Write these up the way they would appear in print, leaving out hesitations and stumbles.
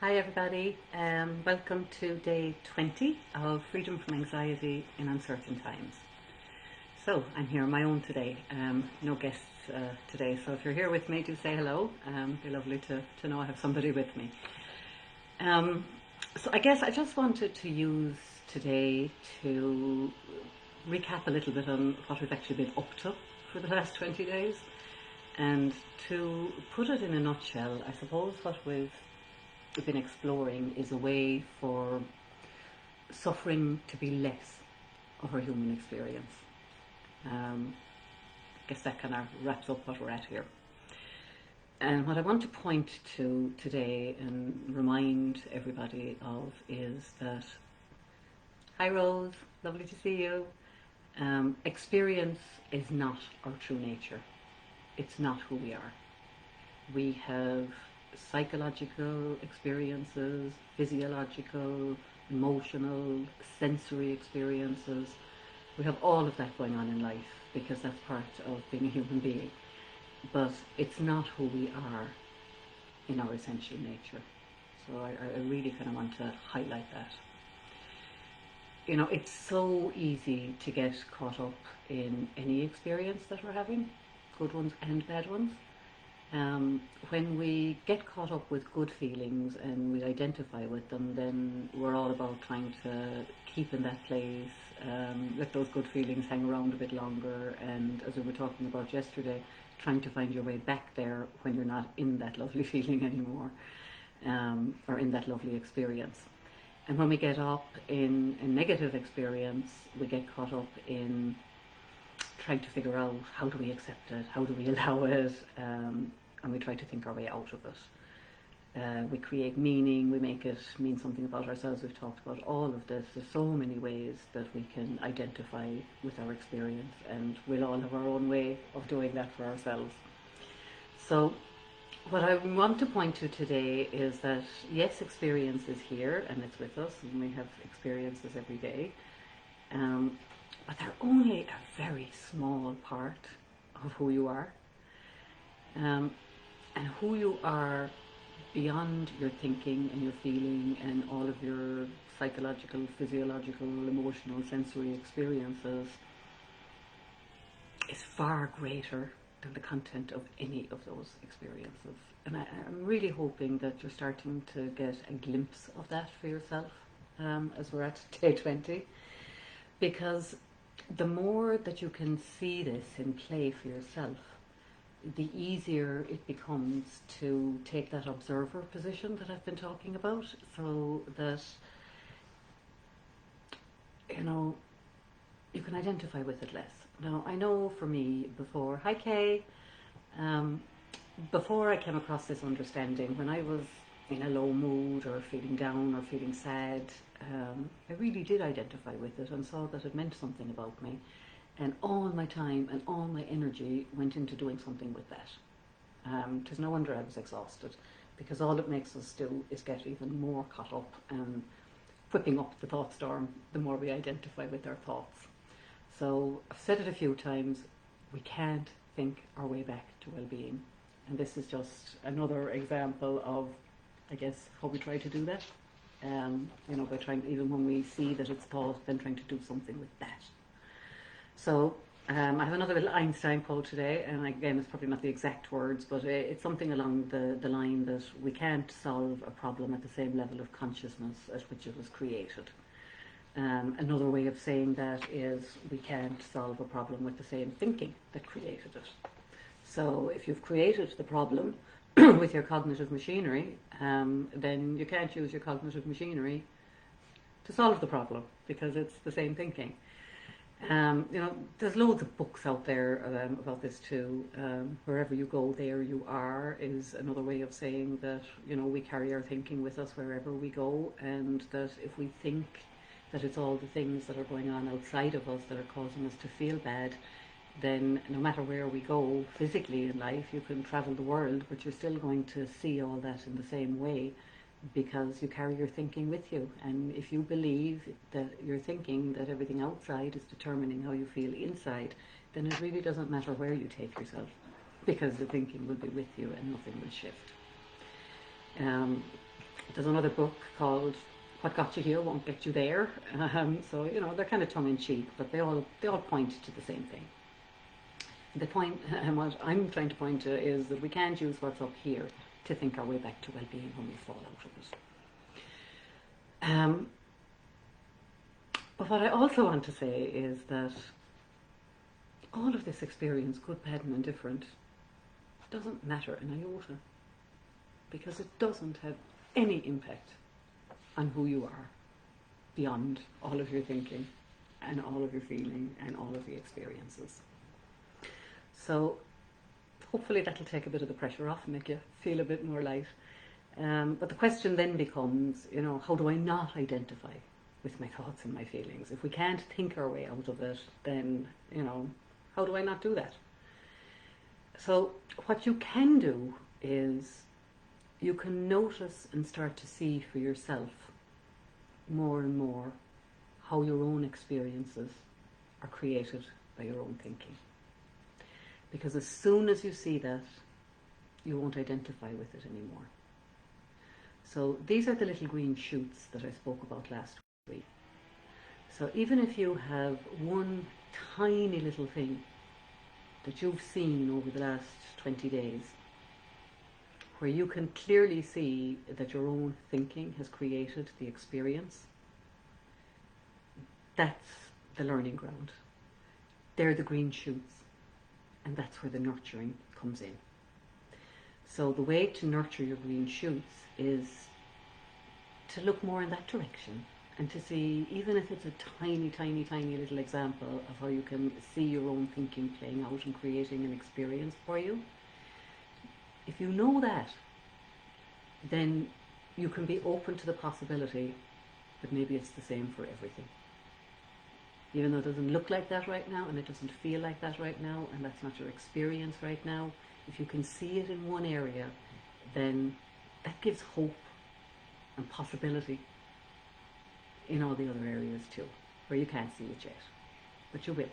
Hi everybody, welcome to day 20 of Freedom from Anxiety in Uncertain Times. So I'm here on my own today, no guests today, so if you're here with me do say hello. It'd be lovely to know I have somebody with me. So I guess I just wanted to use today to recap a little bit on what we've actually been up to for the last 20 days, and to put it in a nutshell, I suppose what we've been exploring is a way for suffering to be less of our human experience. I guess that kind of wraps up what we're at here. And what I want to point to today and remind everybody of is that, hi Rose, lovely to see you. Experience is not our true nature. It's not who we are. We have psychological experiences, physiological, emotional, sensory experiences. We have all of that going on in life because that's part of being a human being. But it's not who we are in our essential nature. So I really kind of want to highlight that. You know, it's so easy to get caught up in any experience that we're having, good ones and bad ones. When we get caught up with good feelings and we identify with them, then we're all about trying to keep in that place, let those good feelings hang around a bit longer, and as we were talking about yesterday, trying to find your way back there when you're not in that lovely feeling anymore, or in that lovely experience. And when we get up in a negative experience, we get caught up in trying to figure out how do we accept it, how do we allow it, and we try to think our way out of it. We create meaning, we make it mean something about ourselves. We've talked about all of this. There's so many ways that we can identify with our experience, and we'll all have our own way of doing that for ourselves. So what I want to point to today is that yes, experience is here and it's with us, and we have experiences every day. But they're only a very small part of who you are. And who you are beyond your thinking and your feeling and all of your psychological, physiological, emotional, sensory experiences is far greater than the content of any of those experiences. And I'm really hoping that you're starting to get a glimpse of that for yourself as we're at day 20. Because the more that you can see this in play for yourself, the easier it becomes to take that observer position that I've been talking about, so that, you know, you can identify with it less. Now, I know for me before, hi Kay, before I came across this understanding, when I was in a low mood or feeling down or feeling sad, I really did identify with it and saw that it meant something about me. And all my time and all my energy went into doing something with that. It is no wonder I was exhausted, because all it makes us do is get even more caught up and whipping up the thought storm the more we identify with our thoughts. So I've said it a few times, we can't think our way back to well-being. And this is just another example of, I guess, how we try to do that. You know, by trying, even when we see that it's thought, then trying to do something with that. So I have another little Einstein quote today, and again, it's probably not the exact words, but it's something along the line that we can't solve a problem at the same level of consciousness at which it was created. Another way of saying that is we can't solve a problem with the same thinking that created it. So if you've created the problem with your cognitive machinery, then you can't use your cognitive machinery to solve the problem, because it's the same thinking. You know, there's loads of books out there about this too. Wherever you go, there you are is another way of saying that, you know, we carry our thinking with us wherever we go, and that if we think that it's all the things that are going on outside of us that are causing us to feel bad, then no matter where we go physically in life, you can travel the world, but you're still going to see all that in the same way, because you carry your thinking with you. And if you believe that you're thinking that everything outside is determining how you feel inside, then it really doesn't matter where you take yourself, because the thinking will be with you and nothing will shift. There's another book called What Got You Here Won't Get You There. So, you know, they're kind of tongue-in-cheek, but they all point to the same thing. The point, and what I'm trying to point to, is that we can't use what's up here to think our way back to well-being when we fall out of it. But what I also want to say is that all of this experience, good, bad and indifferent, doesn't matter an iota, because it doesn't have any impact on who you are beyond all of your thinking and all of your feeling and all of the experiences. So hopefully that'll take a bit of the pressure off and make you feel a bit more light. But the question then becomes, you know, how do I not identify with my thoughts and my feelings? If we can't think our way out of it, then, you know, how do I not do that? So what you can do is you can notice and start to see for yourself more and more how your own experiences are created by your own thinking. Because as soon as you see that, you won't identify with it anymore. So these are the little green shoots that I spoke about last week. So even if you have one tiny little thing that you've seen over the last 20 days, where you can clearly see that your own thinking has created the experience, that's the learning ground. They're the green shoots, and that's where the nurturing comes in. So the way to nurture your green shoots is to look more in that direction and to see, even if it's a tiny, tiny, tiny little example of how you can see your own thinking playing out and creating an experience for you. If you know that, then you can be open to the possibility that maybe it's the same for everything. Even though it doesn't look like that right now, and it doesn't feel like that right now, and that's not your experience right now, if you can see it in one area, then that gives hope and possibility in all the other areas too, where you can't see it yet, but you will.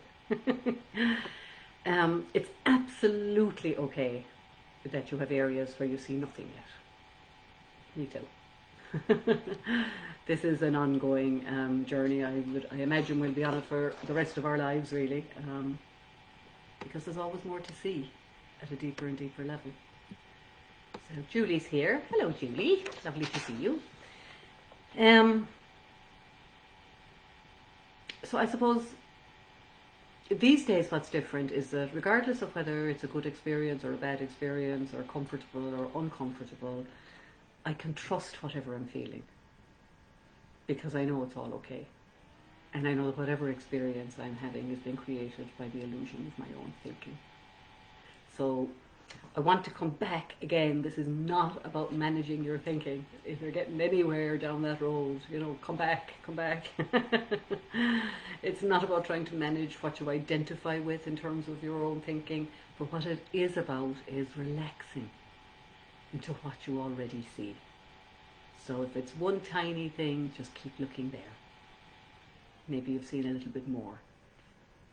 It's absolutely okay that you have areas where you see nothing yet. Me too. This is an ongoing journey. I imagine we'll be on it for the rest of our lives, really, because there's always more to see at a deeper and deeper level. So Julie's here. Hello, Julie. Lovely to see you. So I suppose these days what's different is that regardless of whether it's a good experience or a bad experience or comfortable or uncomfortable, I can trust whatever I'm feeling, because I know it's all okay. And I know that whatever experience I'm having is being created by the illusion of my own thinking. So I want to come back again. This is not about managing your thinking. If you're getting anywhere down that road, you know, come back. It's not about trying to manage what you identify with in terms of your own thinking, but what it is about is relaxing into what you already see. So if it's one tiny thing, just keep looking there. Maybe you've seen a little bit more.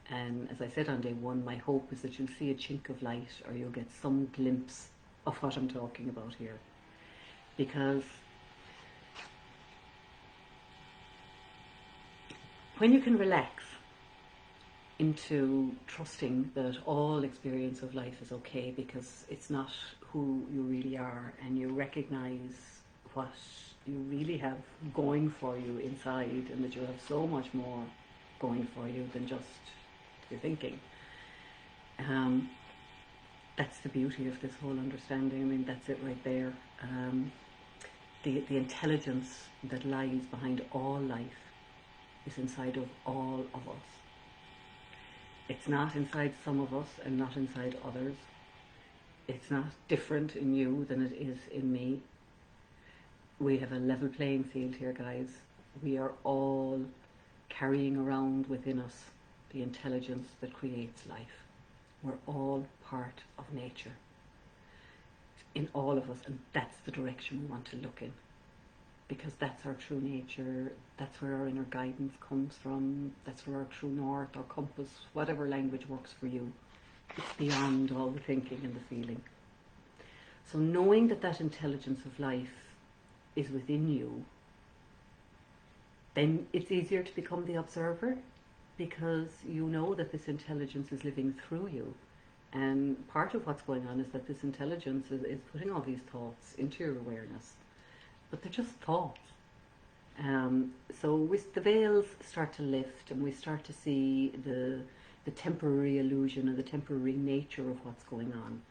And as I said on day one, my hope is that you'll see a chink of light, or you'll get some glimpse of what I'm talking about here. Because when you can relax into trusting that all experience of life is okay, because it's not who you really are, and you recognize what you really have going for you inside, and that you have so much more going for you than just your thinking. That's the beauty of this whole understanding. I mean, that's it right there. The intelligence that lies behind all life is inside of all of us. It's not inside some of us and not inside others. It's not different in you than it is in me. We have a level playing field here, guys. We are all carrying around within us the intelligence that creates life. We're all part of nature in all of us, and that's the direction we want to look in, because that's our true nature. That's where our inner guidance comes from. That's where our true north or compass, whatever language works for you, it's beyond all the thinking and the feeling. So knowing that that intelligence of life is within you, then it's easier to become the observer, because you know that this intelligence is living through you. And part of what's going on is that this intelligence is putting all these thoughts into your awareness, but they're just thoughts. So the veils start to lift, and we start to see the temporary illusion and the temporary nature of what's going on.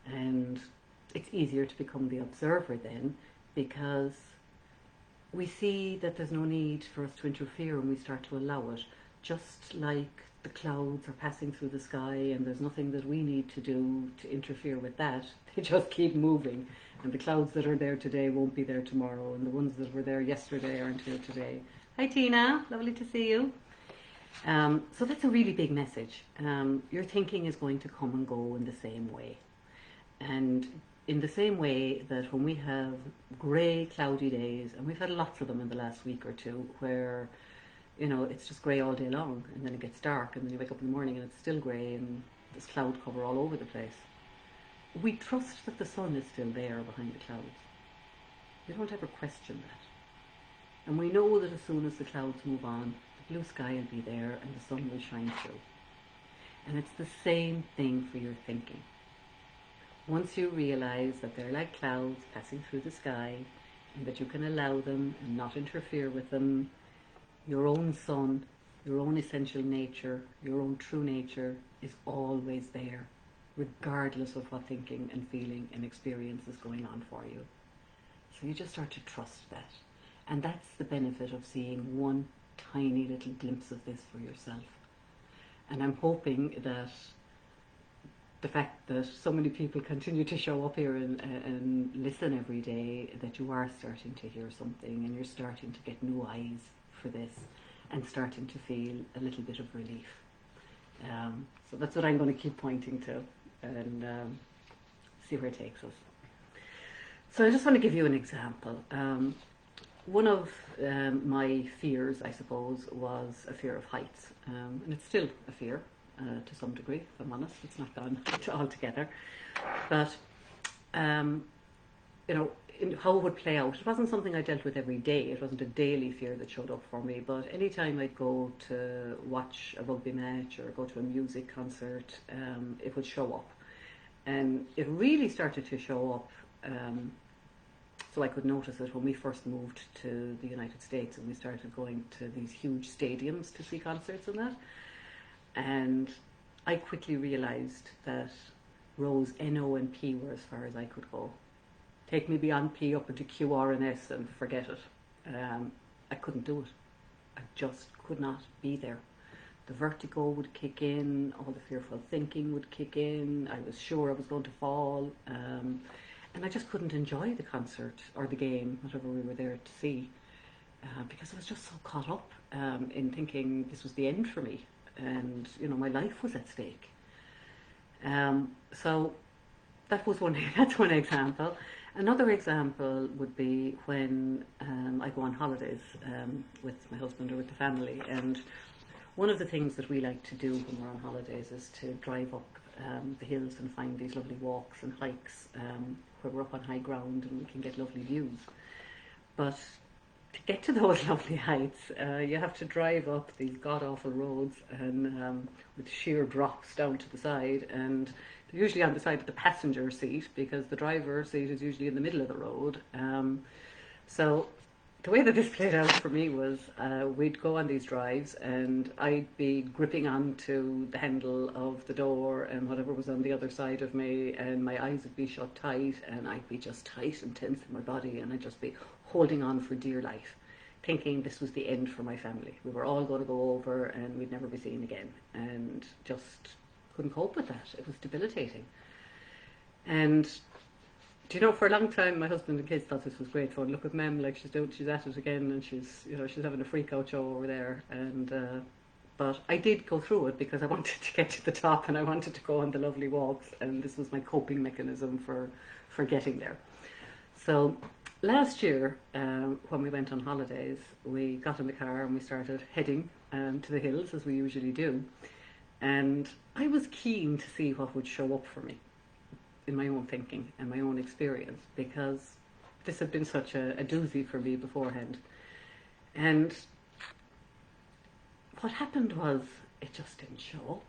And it's easier to become the observer then, because we see that there's no need for us to interfere, and we start to allow it. Just like the clouds are passing through the sky, and there's nothing that we need to do to interfere with that. They just keep moving, and the clouds that are there today won't be there tomorrow, and the ones that were there yesterday aren't here today. Hi Tina, lovely to see you. So that's a really big message. Your thinking is going to come and go in the same way. And in the same way that when we have grey, cloudy days, and we've had lots of them in the last week or two, where it's just grey all day long, and then it gets dark, and then you wake up in the morning and it's still grey, and there's cloud cover all over the place. We trust that the sun is still there behind the clouds. We don't ever question that. And we know that as soon as the clouds move on, the blue sky will be there and the sun will shine through. And it's the same thing for your thinking. Once you realize that they're like clouds passing through the sky, and that you can allow them and not interfere with them, your own sun, your own essential nature, your own true nature is always there, regardless of what thinking and feeling and experience is going on for you. So you just start to trust that. And that's the benefit of seeing one tiny little glimpse of this for yourself. And I'm hoping that the fact that so many people continue to show up here and listen every day, that you are starting to hear something, and you're starting to get new eyes for this, and starting to feel a little bit of relief. So that's what I'm going to keep pointing to, and see where it takes us. So I just want to give you an example. One of my fears, I suppose, was a fear of heights, and it's still a fear to some degree, if I'm honest. It's not gone altogether, but how it would play out. It wasn't something I dealt with every day. It wasn't a daily fear that showed up for me, but anytime I'd go to watch a rugby match or go to a music concert, it would show up. And it really started to show up, so I could notice it when we first moved to the United States, and we started going to these huge stadiums to see concerts and that. And I quickly realised that rows N, O and P were as far as I could go. Take me beyond P up into Q, R and S and forget it. I couldn't do it. I just could not be there. The vertigo would kick in, all the fearful thinking would kick in, I was sure I was going to fall, and I just couldn't enjoy the concert or the game, whatever we were there to see, because I was just so caught up in thinking this was the end for me, and my life was at stake. So that was that's one example. Another example would be when I go on holidays with my husband or with the family, and one of the things that we like to do when we're on holidays is to drive up the hills and find these lovely walks and hikes where we're up on high ground and we can get lovely views. But to get to those lovely heights, you have to drive up these god-awful roads and with sheer drops down to the side, and they're usually on the side of the passenger seat because the driver's seat is usually in the middle of the road. So the way that this played out for me was we'd go on these drives and I'd be gripping onto the handle of the door and whatever was on the other side of me, and my eyes would be shut tight and I'd be just tight and tense in my body, and I'd just be holding on for dear life, thinking this was the end for my family. We were all going to go over and we'd never be seen again, and just couldn't cope with that. It was debilitating. And for a long time my husband and kids thought this was great fun. Look at Mem, like she's at it again, and she's having a freak out show over there. And but I did go through it because I wanted to get to the top and I wanted to go on the lovely walks, and this was my coping mechanism for getting there. So last year, when we went on holidays, we got in the car and we started heading to the hills as we usually do. And I was keen to see what would show up for me in my own thinking and my own experience, because this had been such a doozy for me beforehand. And what happened was it just didn't show up.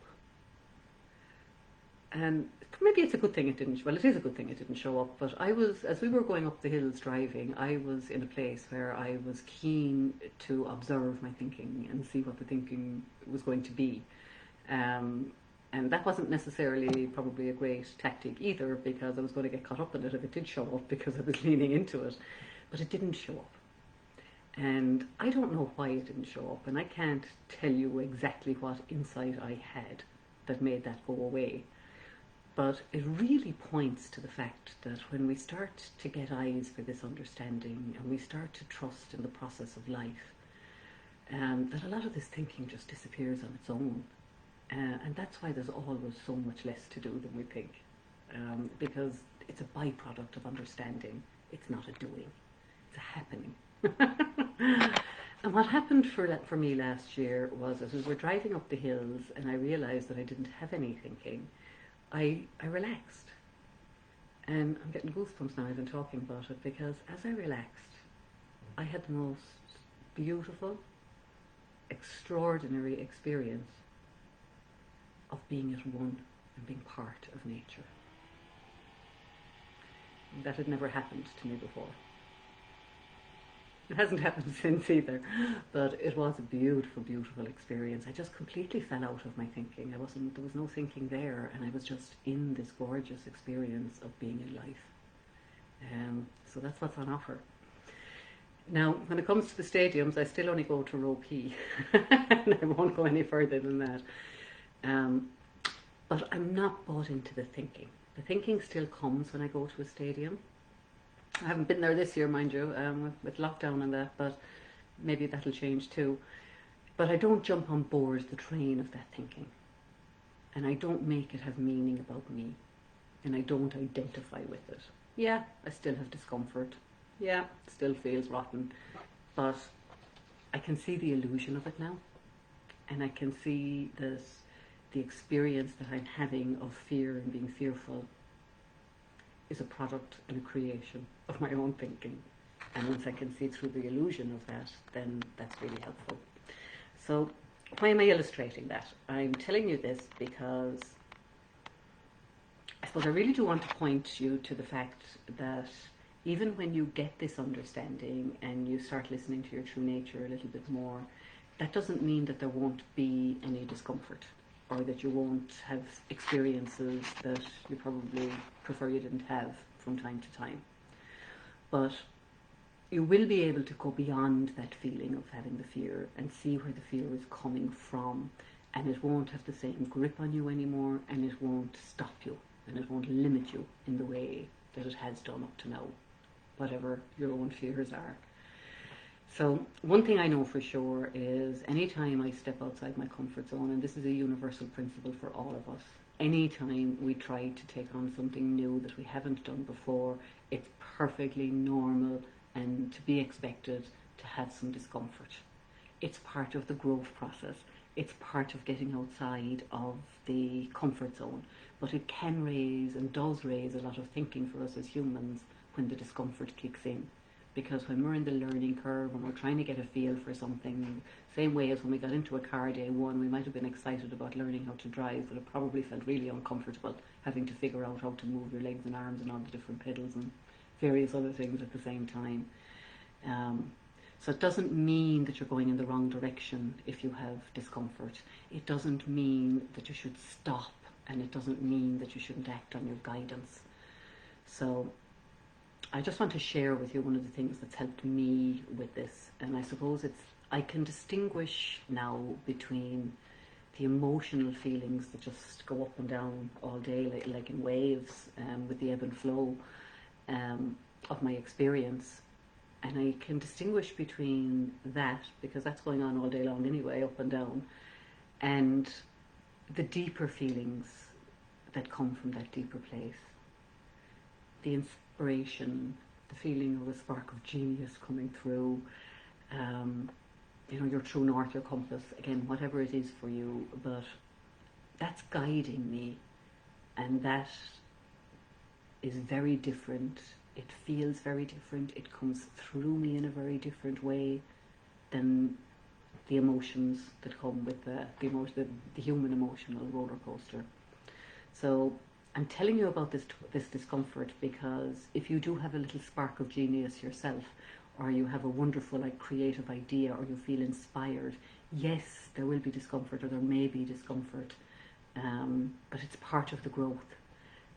And maybe it's a good thing it didn't, well, it is a good thing it didn't show up, but as we were going up the hills driving, I was in a place where I was keen to observe my thinking and see what the thinking was going to be. And that wasn't necessarily probably a great tactic either, because I was going to get caught up in it if it did show up, because I was leaning into it. But it didn't show up. And I don't know why it didn't show up, and I can't tell you exactly what insight I had that made that go away. But it really points to the fact that when we start to get eyes for this understanding and we start to trust in the process of life, that a lot of this thinking just disappears on its own. And that's why there's always so much less to do than we think. Because it's a byproduct of understanding. It's not a doing. It's a happening. And what happened for me last year was, as we were driving up the hills and I realized that I didn't have any thinking, I relaxed. And I'm getting goosebumps now even talking about it, because as I relaxed, I had the most beautiful, extraordinary experience of being at one and being part of nature. That had never happened to me before. It hasn't happened since either, but it was a beautiful, beautiful experience. I just completely fell out of my thinking. There was no thinking there, and I was just in this gorgeous experience of being in life. So that's what's on offer. Now, when it comes to the stadiums, I still only go to row P, and I won't go any further than that. But I'm not bought into the thinking. The thinking still comes when I go to a stadium. I haven't been there this year, mind you, with lockdown and that, but maybe that'll change too. But I don't jump on board the train of that thinking. And I don't make it have meaning about me. And I don't identify with it. Yeah, I still have discomfort. Yeah, it still feels rotten. But I can see the illusion of it now. And I can see the experience that I'm having of fear and being fearful is a product and a creation of my own thinking. And once I can see through the illusion of that, then that's really helpful. So why am I illustrating that? I'm telling you this because I suppose I really do want to point you to the fact that even when you get this understanding and you start listening to your true nature a little bit more, that doesn't mean that there won't be any discomfort, or that you won't have experiences that you probably prefer you didn't have from time to time. But you will be able to go beyond that feeling of having the fear and see where the fear is coming from, and it won't have the same grip on you anymore, and it won't stop you, and it won't limit you in the way that it has done up to now, whatever your own fears are. So one thing I know for sure is anytime I step outside my comfort zone, and this is a universal principle for all of us, anytime we try to take on something new that we haven't done before, it's perfectly normal and to be expected to have some discomfort. It's part of the growth process. It's part of getting outside of the comfort zone. But it can raise and does raise a lot of thinking for us as humans when the discomfort kicks in. Because when we're in the learning curve, when we're trying to get a feel for something, same way as when we got into a car day one, we might have been excited about learning how to drive, but it probably felt really uncomfortable having to figure out how to move your legs and arms and all the different pedals and various other things at the same time. So it doesn't mean that you're going in the wrong direction if you have discomfort. It doesn't mean that you should stop, and it doesn't mean that you shouldn't act on your guidance. So I just want to share with you one of the things that's helped me with this, and I suppose I can distinguish now between the emotional feelings that just go up and down all day, like in waves, with the ebb and flow of my experience. And I can distinguish between that, because that's going on all day long anyway, up and down, and the deeper feelings that come from that deeper place. The inspiration, the feeling of a spark of genius coming through, your true north, your compass, again, whatever it is for you, but that's guiding me, and that is very different It feels very different. It comes through me in a very different way than the emotions that come with the human emotional roller coaster. So I'm telling you about this discomfort because if you do have a little spark of genius yourself, or you have a wonderful creative idea, or you feel inspired, yes, there will be discomfort, or there may be discomfort, but it's part of the growth.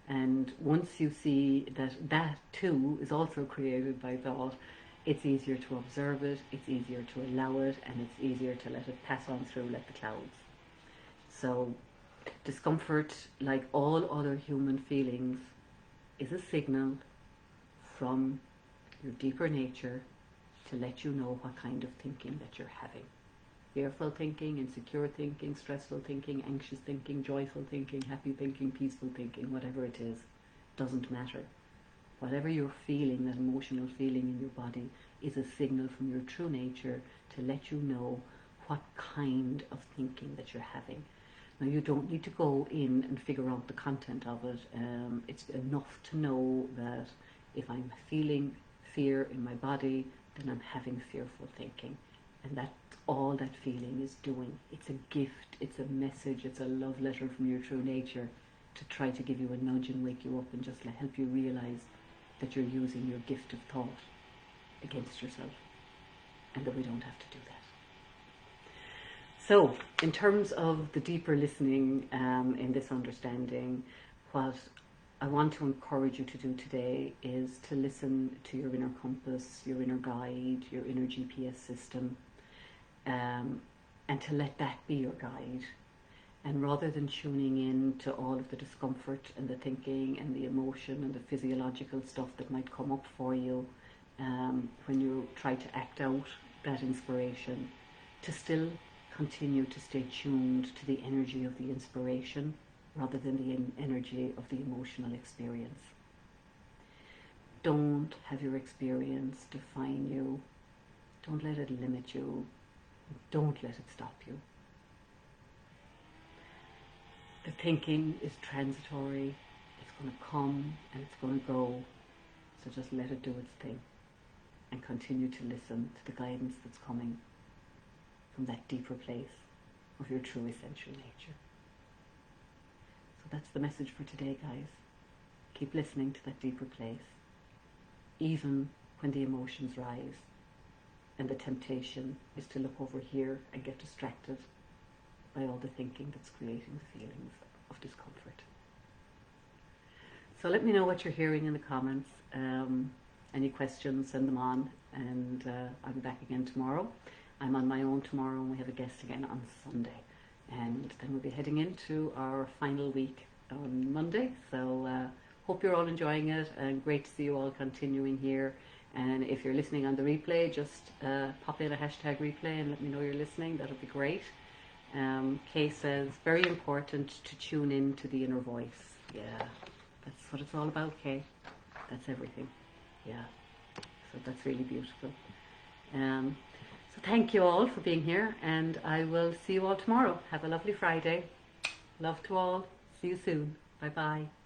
And once you see that that too is also created by thought, it's easier to observe it, it's easier to allow it, and it's easier to let it pass on through like the clouds. So discomfort, like all other human feelings, is a signal from your deeper nature to let you know what kind of thinking that you're having. Fearful thinking, insecure thinking, stressful thinking, anxious thinking, joyful thinking, happy thinking, peaceful thinking, whatever it is, doesn't matter. Whatever you're feeling, that emotional feeling in your body, is a signal from your true nature to let you know what kind of thinking that you're having. Now, you don't need to go in and figure out the content of it. It's enough to know that if I'm feeling fear in my body, then I'm having fearful thinking. And that's all that feeling is doing. It's a gift, it's a message, it's a love letter from your true nature to try to give you a nudge and wake you up and just help you realize that you're using your gift of thought against yourself, and that we don't have to do that. So, in terms of the deeper listening in this understanding, what I want to encourage you to do today is to listen to your inner compass, your inner guide, your inner GPS system, and to let that be your guide. And rather than tuning in to all of the discomfort and the thinking and the emotion and the physiological stuff that might come up for you when you try to act out that inspiration, to still continue to stay tuned to the energy of the inspiration rather than the energy of the emotional experience. Don't have your experience define you. Don't let it limit you. Don't let it stop you. The thinking is transitory. It's going to come and it's going to go. So just let it do its thing and continue to listen to the guidance that's coming from that deeper place of your true essential nature. So that's the message for today, guys. Keep listening to that deeper place, even when the emotions rise and the temptation is to look over here and get distracted by all the thinking that's creating the feelings of discomfort. So let me know what you're hearing in the comments. Any questions, send them on, and I'll be back again tomorrow. I'm on my own tomorrow, and we have a guest again on Sunday. And then we'll be heading into our final week on Monday. So hope you're all enjoying it, and great to see you all continuing here. And if you're listening on the replay, just pop in a hashtag replay and let me know you're listening. That'll be great. Kay says, very important to tune in to the inner voice. Yeah, that's what it's all about, Kay. That's everything. Yeah, so that's really beautiful. So thank you all for being here, and I will see you all tomorrow. Have a lovely Friday. Love to all. See you soon. Bye-bye.